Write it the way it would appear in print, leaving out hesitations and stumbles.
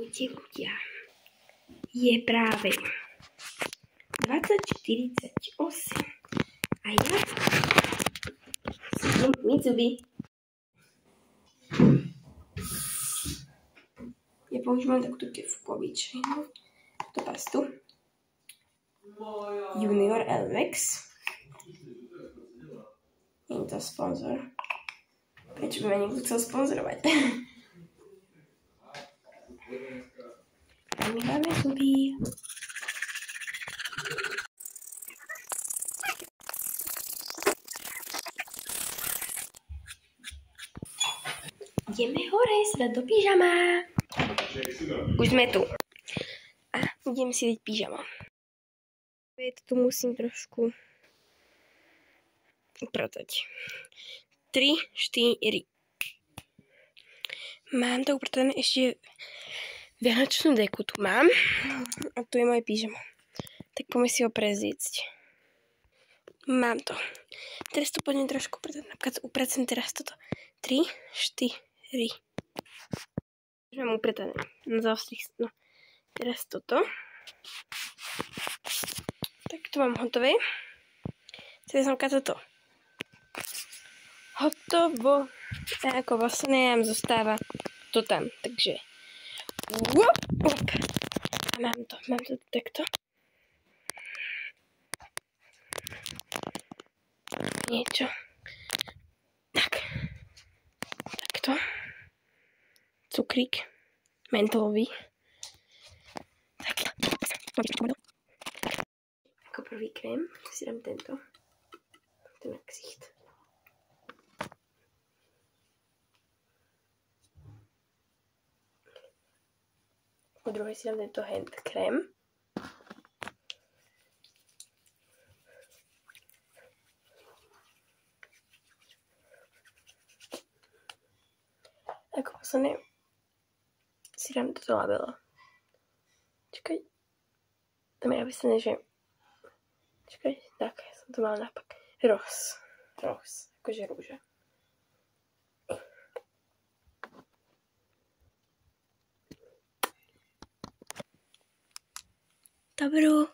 Ahojte ľudia. Je práve 20:48 a ja som Mitsubi. Ja používam takúto kefku obyčajnú, túto pastu Junior Elmex. Je to sponzor. Prečo by ma niekto chcel sponzorovať? A my máme zuby. Ideme hore, sa do pyžama. Už sme tu. A idem si dať pyžama. Tu musím trošku upratať. 3, 4. Mám to upratané ešte vianočnú deku tu mám. A tu je moje pyžamo. Tak poďme si ho prezícť. Mám to. Teraz to poďme trošku upratať. Napríklad upracem teraz toto. 3, 4. Už mám upratané. No, teraz toto. Tak to mám hotové. Teraz som toto. Hotovo. A ako vlastne nám zostáva to tam. Takže op. A mám to takto. Niečo. Takto. Cukrík. Mentolový. Tak. Ako prvý krém si dám tento. Ten na ksicht. Po druhej si dám tento hand krém. Ako posledné si dám toto labelo. Čakaj. Tam je napísané, že... Čakaj, tak, som to mala napak. Rose. Akože rúža. Dobrú.